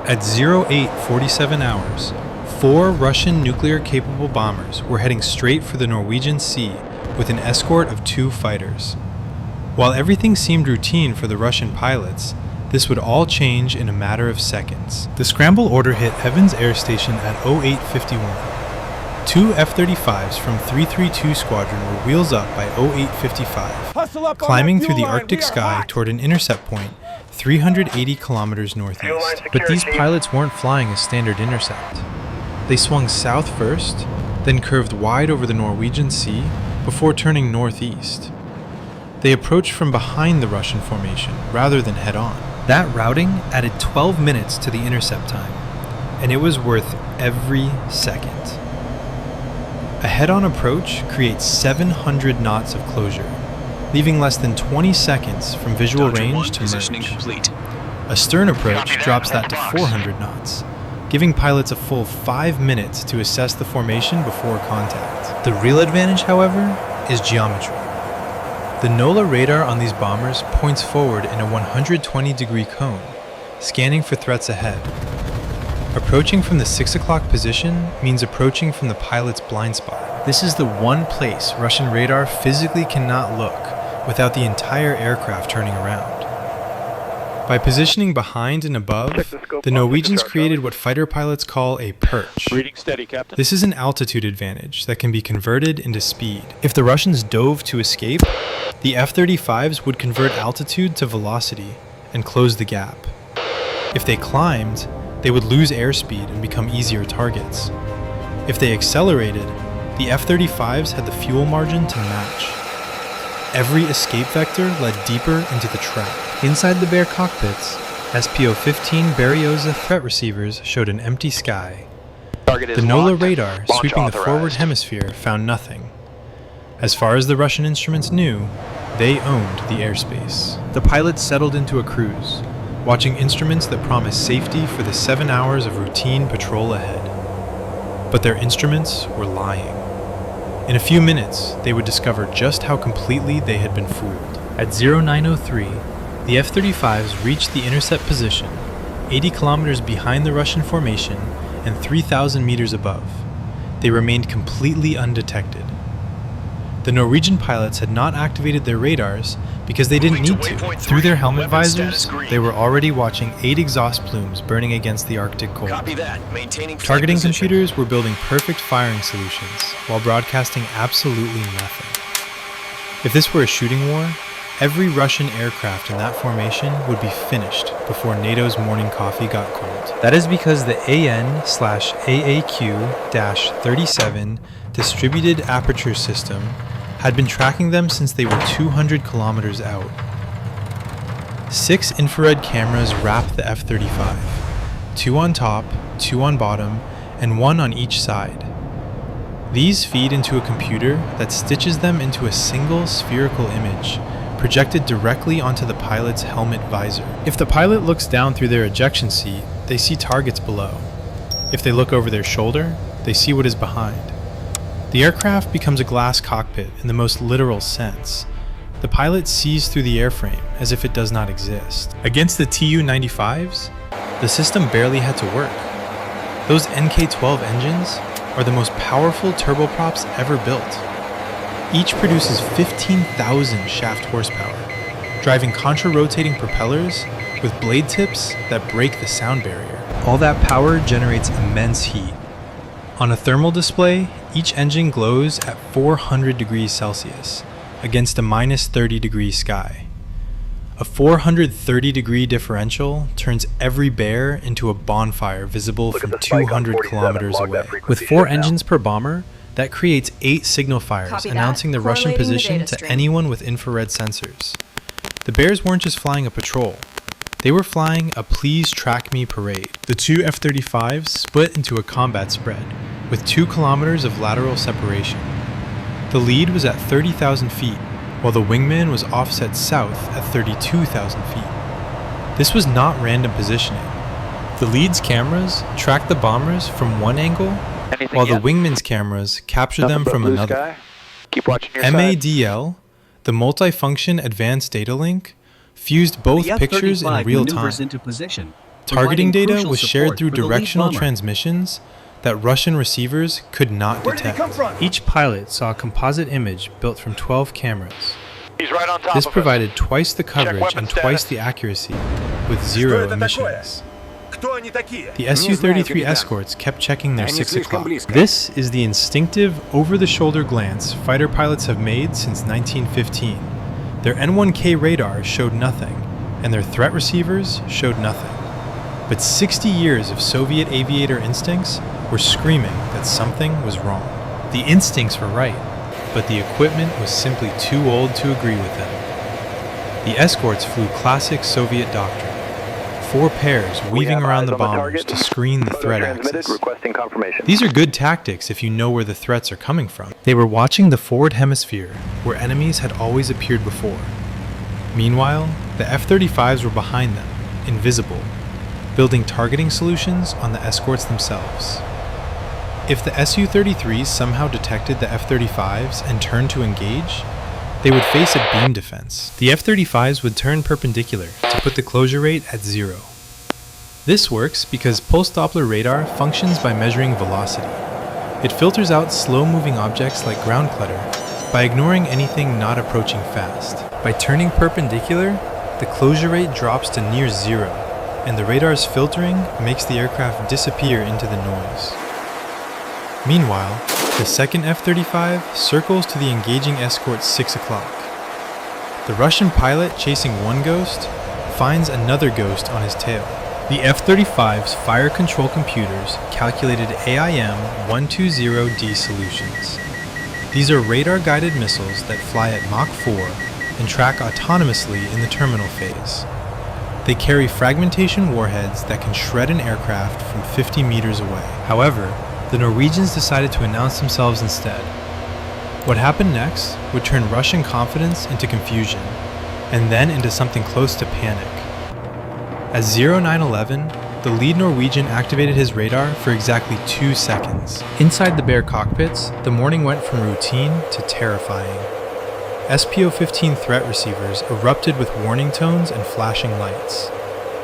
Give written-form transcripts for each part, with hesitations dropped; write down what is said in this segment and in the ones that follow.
At 08:47 hours, 4 Russian nuclear-capable bombers were heading straight for the Norwegian Sea with an escort of 2 fighters. While everything seemed routine for the Russian pilots, this would all change in a matter of seconds. The scramble order hit Evans Air Station at 08:51. 2 F-35s from 332 Squadron were wheels up by 08:55, climbing through the Arctic sky toward an intercept point 380 kilometers northeast. But these pilots weren't flying a standard intercept. They swung south first, then curved wide over the Norwegian Sea before turning northeast. They approached from behind the Russian formation rather than head-on. That routing added 12 minutes to the intercept time, and it was worth every second. A head-on approach creates 700 knots of closure, leaving less than 20 seconds from visual range to merge. A stern approach drops that to 400 knots, giving pilots a full 5 minutes to assess the formation before contact. The real advantage, however, is geometry. The NOLA radar on these bombers points forward in a 120-degree cone, scanning for threats ahead. Approaching from the 6 o'clock position means approaching from the pilot's blind spot. This is the one place Russian radar physically cannot look without the entire aircraft turning around. By positioning behind and above, the Norwegians created what fighter pilots call a perch. This is an altitude advantage that can be converted into speed. If the Russians dove to escape, the F-35s would convert altitude to velocity and close the gap. If they climbed, they would lose airspeed and become easier targets. If they accelerated, the F-35s had the fuel margin to match. Every escape vector led deeper into the trap. Inside the bare cockpits, SPO-15 Berioza threat receivers showed an empty sky. The NOLA radar sweeping the forward hemisphere found nothing. As far as the Russian instruments knew, they owned the airspace. The pilots settled into a cruise, watching instruments that promised safety for the 7 hours of routine patrol ahead. But their instruments were lying. In a few minutes, they would discover just how completely they had been fooled. At 09:03, the F-35s reached the intercept position, 80 kilometers behind the Russian formation and 3,000 meters above. They remained completely undetected. The Norwegian pilots had not activated their radars because they didn't need to. Through their helmet visors, they were already watching 8 exhaust plumes burning against the Arctic cold. Targeting computers were building perfect firing solutions while broadcasting absolutely nothing. If this were a shooting war, every Russian aircraft in that formation would be finished before NATO's morning coffee got cold. That is because the AN/AAQ-37 distributed aperture system had been tracking them since they were 200 kilometers out. 6 infrared cameras wrapped the F-35, 2 on top, 2 on bottom, and 1 on each side. These feed into a computer that stitches them into a single spherical image, projected directly onto the pilot's helmet visor. If the pilot looks down through their ejection seat, they see targets below. If they look over their shoulder, they see what is behind. The aircraft becomes a glass cockpit in the most literal sense. The pilot sees through the airframe as if it does not exist. Against the Tu-95s, the system barely had to work. Those NK-12 engines are the most powerful turboprops ever built. Each produces 15,000 shaft horsepower, driving contra-rotating propellers with blade tips that break the sound barrier. All that power generates immense heat. On a thermal display, each engine glows at 400 degrees Celsius against a minus 30 degree sky. A 430 degree differential turns every bear into a bonfire visible from 200 kilometers away. With 4 engines per bomber, that creates 8 signal fires announcing the Russian position to anyone with infrared sensors. The bears weren't just flying a patrol. They were flying a please track me parade. The 2 F-35s split into a combat spread, with 2 kilometers of lateral separation. The lead was at 30,000 feet, while the wingman was offset south at 32,000 feet. This was not random positioning. The lead's cameras tracked the bombers from one angle, while the wingman's cameras captured them from another. Keep watching your side. MADL, the multifunction advanced data link, fused both pictures in real time. Into position. Targeting providing data crucial was shared support through for the lead directional bomber. transmissions that Russian receivers could not Where did he detect. come from? Each pilot saw a composite image built from 12 cameras. He's right on top This of us. provided twice the coverage weapon and twice status. the accuracy, with Что zero это такое? emissions. Кто они такие? The Su-33 капитан. escorts kept checking their Они 6 слишком o'clock. близко. This is the instinctive, over-the-shoulder glance fighter pilots have made since 1915. Their N1K radar showed nothing, and their threat receivers showed nothing. But 60 years of Soviet aviator instincts were screaming that something was wrong. The instincts were right, but the equipment was simply too old to agree with them. The escorts flew classic Soviet doctrine. 4 pairs weaving around the bombers to screen the threat axis. Requesting confirmation. These are good tactics if you know where the threats are coming from. They were watching the forward hemisphere, where enemies had always appeared before. Meanwhile, the F-35s were behind them, invisible, building targeting solutions on the escorts themselves. If the Su-33s somehow detected the F-35s and turned to engage, they would face a beam defense. The F-35s would turn perpendicular to put the closure rate at 0. This works because pulse Doppler radar functions by measuring velocity. It filters out slow-moving objects like ground clutter by ignoring anything not approaching fast. By turning perpendicular, the closure rate drops to near 0, and the radar's filtering makes the aircraft disappear into the noise. Meanwhile, the second F-35 circles to the engaging escort's 6 o'clock. The Russian pilot chasing one ghost finds another ghost on his tail. The F-35's fire control computers calculated AIM-120D solutions. These are radar-guided missiles that fly at Mach 4 and track autonomously in the terminal phase. They carry fragmentation warheads that can shred an aircraft from 50 meters away. However, the Norwegians decided to announce themselves instead. What happened next would turn Russian confidence into confusion, and then into something close to panic. At 0911, the lead Norwegian activated his radar for exactly 2 seconds. Inside the bare cockpits, the morning went from routine to terrifying. SPO-15 threat receivers erupted with warning tones and flashing lights.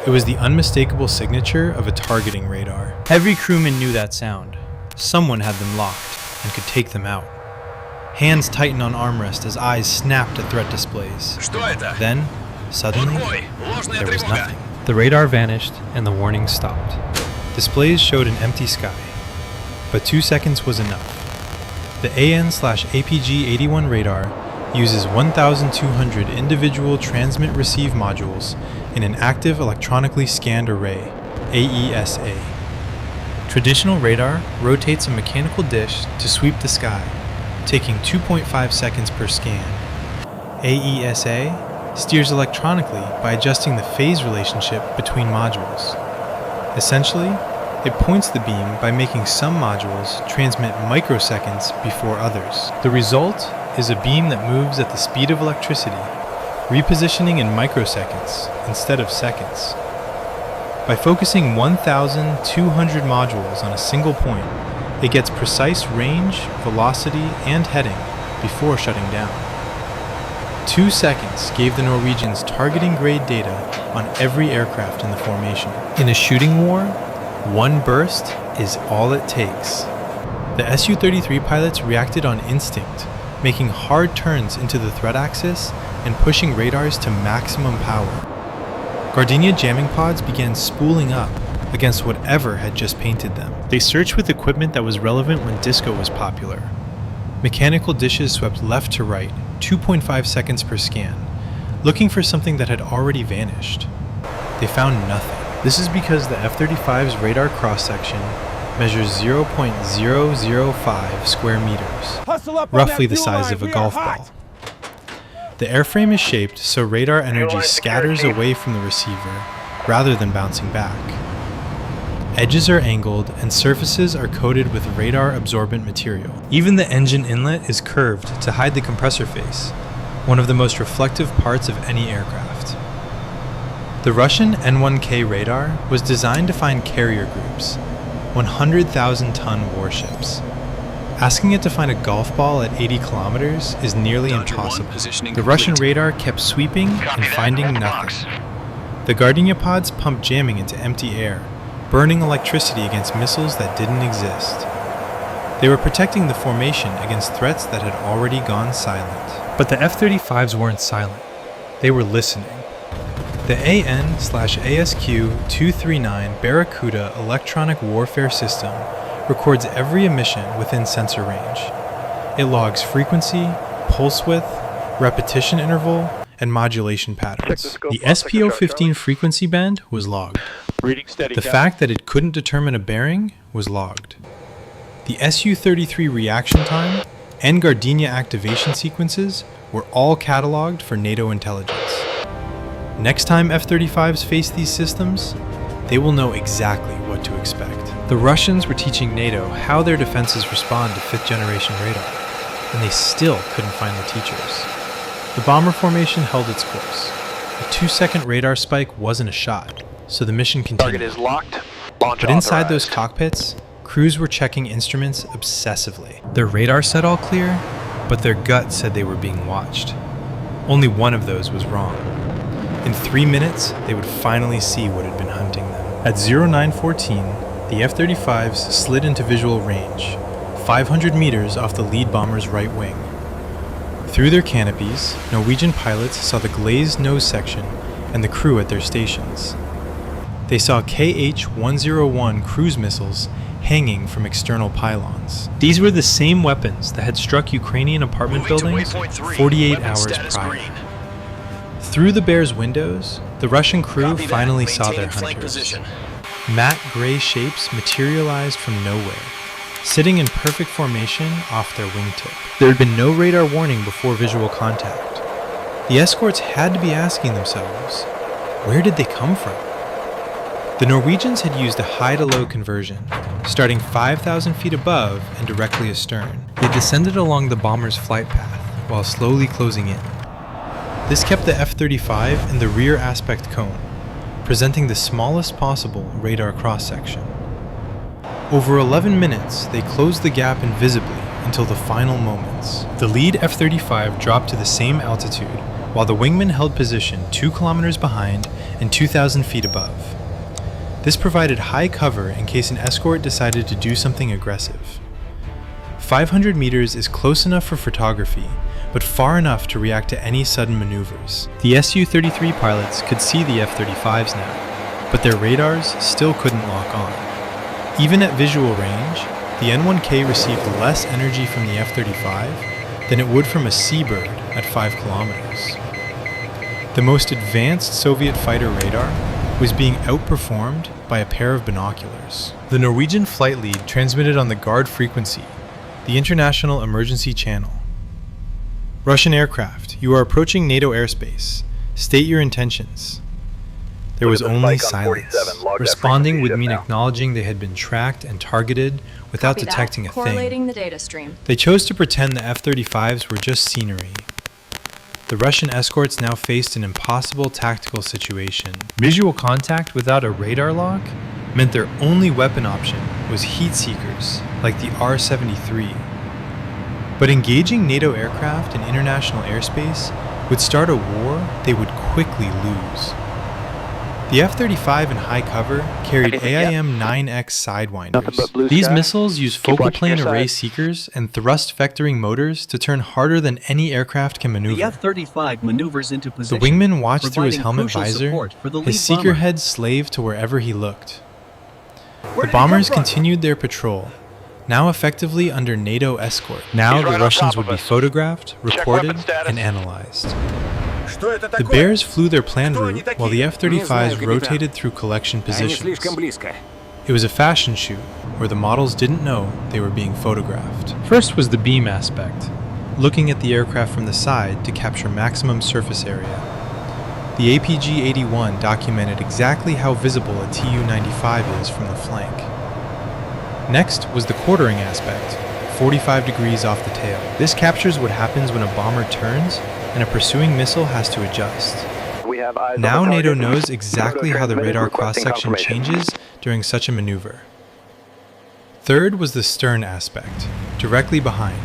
It was the unmistakable signature of a targeting radar. Every crewman knew that sound. Someone had them locked and could take them out. Hands tightened on armrest as eyes snapped at threat displays. Что это? Then, suddenly, Отбой! Ложная there was тревога! nothing. The radar vanished and the warning stopped. Displays showed an empty sky, but 2 seconds was enough. The AN/APG-81 radar uses 1,200 individual transmit-receive modules in an active electronically scanned array, AESA. Traditional radar rotates a mechanical dish to sweep the sky, taking 2.5 seconds per scan. AESA steers electronically by adjusting the phase relationship between modules. Essentially, it points the beam by making some modules transmit microseconds before others. The result is a beam that moves at the speed of electricity, repositioning in microseconds instead of seconds. By focusing 1,200 modules on a single point, it gets precise range, velocity, and heading before shutting down. 2 seconds gave the Norwegians targeting grade data on every aircraft in the formation. In a shooting war, one burst is all it takes. The Su-33 pilots reacted on instinct, making hard turns into the threat axis and pushing radars to maximum power. Gardenia jamming pods began spooling up against whatever had just painted them. They searched with equipment that was relevant when disco was popular. Mechanical dishes swept left to right, 2.5 seconds per scan, looking for something that had already vanished. They found nothing. This is because the F-35's radar cross-section measures 0.005 square meters, roughly the size of a golf ball. The airframe is shaped so radar energy scatters away from the receiver rather than bouncing back. Edges are angled and surfaces are coated with radar-absorbent material. Even the engine inlet is curved to hide the compressor face, one of the most reflective parts of any aircraft. The Russian N1K radar was designed to find carrier groups, 100,000-ton warships. Asking it to find a golf ball at 80 kilometers is nearly impossible. The Russian radar kept sweeping and finding nothing. The Gardenia pods pumped jamming into empty air, burning electricity against missiles that didn't exist. They were protecting the formation against threats that had already gone silent. But the F-35s weren't silent. They were listening. The AN/ASQ-239 Barracuda electronic warfare system records every emission within sensor range. It logs frequency, pulse width, repetition interval, and modulation patterns. The SPO-15 frequency band was logged. The fact that it couldn't determine a bearing was logged. The Su-33 reaction time and Gardenia activation sequences were all cataloged for NATO intelligence. Next time F-35s face these systems, they will know exactly what to expect. The Russians were teaching NATO how their defenses respond to fifth-generation radar, and they still couldn't find the teachers. The bomber formation held its course. A 2-second radar spike wasn't a shot, so the mission continued. Target is locked. Launch But inside those authorized. cockpits, crews were checking instruments obsessively. Their radar said all clear, but their gut said they were being watched. Only one of those was wrong. In 3 minutes, they would finally see what had been hunting them. At 0914, the F-35s slid into visual range, 500 meters off the lead bomber's right wing. Through their canopies, Norwegian pilots saw the glazed nose section and the crew at their stations. They saw KH-101 cruise missiles hanging from external pylons. These were the same weapons that had struck Ukrainian apartment buildings 48 hours prior. Through the Bear's windows, the Russian crew finally saw their hunters. Matte gray shapes materialized from nowhere, sitting in perfect formation off their wingtip. There had been no radar warning before visual contact. The escorts had to be asking themselves, where did they come from? The Norwegians had used a high-to-low conversion, starting 5,000 feet above and directly astern. They descended along the bomber's flight path while slowly closing in. This kept the F-35 in the rear aspect cone, presenting the smallest possible radar cross-section. Over 11 minutes, they closed the gap invisibly until the final moments. The lead F-35 dropped to the same altitude, while the wingman held position 2 kilometers behind and 2,000 feet above. This provided high cover in case an escort decided to do something aggressive. 500 meters is close enough for photography, but far enough to react to any sudden maneuvers. The Su-33 pilots could see the F-35s now, but their radars still couldn't lock on. Even at visual range, the N-1K received less energy from the F-35 than it would from a seabird at 5 kilometers. The most advanced Soviet fighter radar was being outperformed by a pair of binoculars. The Norwegian flight lead transmitted on the guard frequency, the International Emergency Channel. Russian aircraft, you are approaching NATO airspace. State your intentions. There was only silence, responding would mean acknowledging they had been tracked and targeted without detecting a thing. Correlating the data stream. They chose to pretend the F-35s were just scenery. The Russian escorts now faced an impossible tactical situation. Visual contact without a radar lock meant their only weapon option was heat seekers, like the R-73. But engaging NATO aircraft in international airspace would start a war they would quickly lose. The F-35 in high cover carried AIM-9X Sidewinders. These missiles use focal plane array seekers and thrust vectoring motors to turn harder than any aircraft can maneuver. The F-35 maneuvers into The position. wingman watched through his helmet providing crucial visor, support for the his lead seeker bomber. head slaved to wherever he looked. The bombers continued their patrol, now effectively under NATO escort. Now He's the right on Russians top would of be us. photographed, Check recorded, weapon status. and analyzed. The Bears flew their planned route while the F-35s rotated through collection positions. It was a fashion shoot where the models didn't know they were being photographed. First was the beam aspect, looking at the aircraft from the side to capture maximum surface area. The APG-81 documented exactly how visible a Tu-95 is from the flank. Next was the quartering aspect, 45 degrees off the tail. This captures what happens when a bomber turns and a pursuing missile has to adjust. Now NATO knows exactly how the radar cross-section changes during such a maneuver. Third was the stern aspect, directly behind,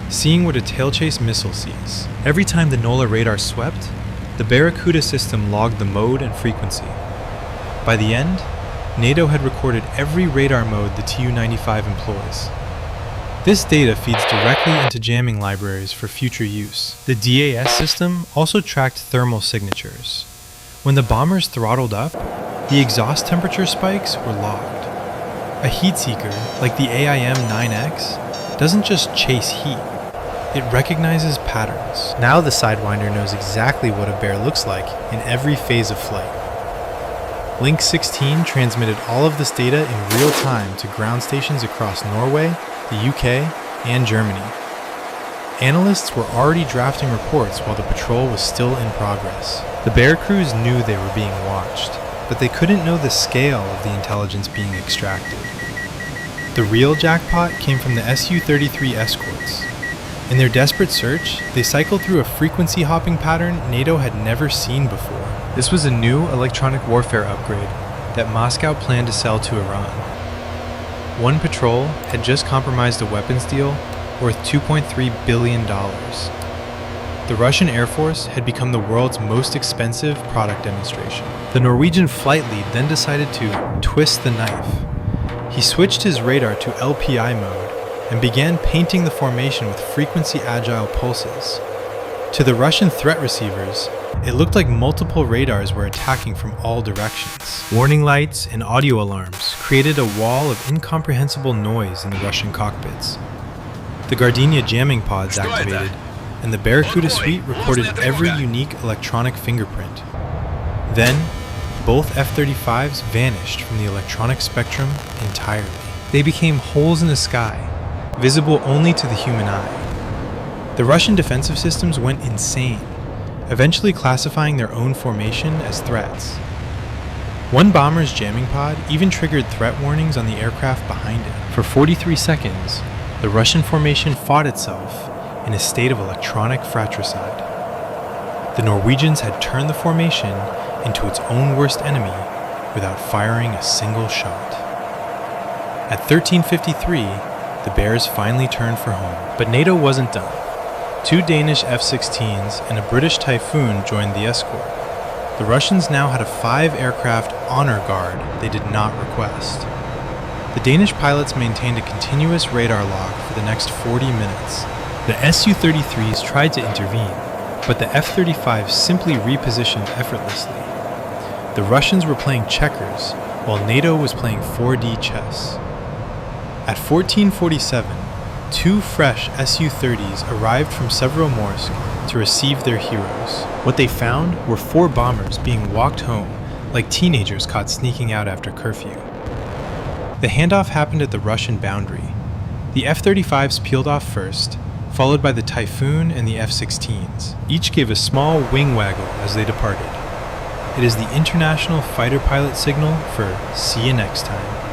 seeing what a tailchase missile sees. Every time the NOLA radar swept, The Barracuda system logged the mode and frequency. By the end, NATO had recorded every radar mode the Tu-95 employs. This data feeds directly into jamming libraries for future use. The DAS system also tracked thermal signatures. When the bombers throttled up, the exhaust temperature spikes were logged. A heat seeker, like the AIM-9X, doesn't just chase heat. It recognizes patterns. Now the Sidewinder knows exactly what a bear looks like in every phase of flight. Link 16 transmitted all of this data in real time to ground stations across Norway, the UK, and Germany. Analysts were already drafting reports while the patrol was still in progress. The bear crews knew they were being watched, but they couldn't know the scale of the intelligence being extracted. The real jackpot came from the Su-33 escorts. In their desperate search, they cycled through a frequency hopping pattern NATO had never seen before. This was a new electronic warfare upgrade that Moscow planned to sell to Iran. One patrol had just compromised a weapons deal worth $2.3 billion. The Russian Air Force had become the world's most expensive product demonstration. The Norwegian flight lead then decided to twist the knife. He switched his radar to LPI mode and began painting the formation with frequency-agile pulses. To the Russian threat receivers, it looked like multiple radars were attacking from all directions. Warning lights and audio alarms created a wall of incomprehensible noise in the Russian cockpits. The Gardenia jamming pods activated, and the Barracuda suite recorded every unique electronic fingerprint. Then, both F-35s vanished from the electronic spectrum entirely. They became holes in the sky, visible only to the human eye. The Russian defensive systems went insane, eventually classifying their own formation as threats. One bomber's jamming pod even triggered threat warnings on the aircraft behind it. For 43 seconds, the Russian formation fought itself in a state of electronic fratricide. The Norwegians had turned the formation into its own worst enemy without firing a single shot. At 13:53, the Bears finally turned for home. But NATO wasn't done. 2 Danish F-16s and a British Typhoon joined the escort. The Russians now had a 5-aircraft honor guard they did not request. The Danish pilots maintained a continuous radar log for the next 40 minutes. The Su-33s tried to intervene, but the F-35s simply repositioned effortlessly. The Russians were playing checkers, while NATO was playing 4D chess. At 14:47, 2 fresh Su-30s arrived from Severomorsk to receive their heroes. What they found were 4 bombers being walked home like teenagers caught sneaking out after curfew. The handoff happened at the Russian boundary. The F-35s peeled off first, followed by the Typhoon and the F-16s. Each gave a small wing waggle as they departed. It is the international fighter pilot signal for "see you next time."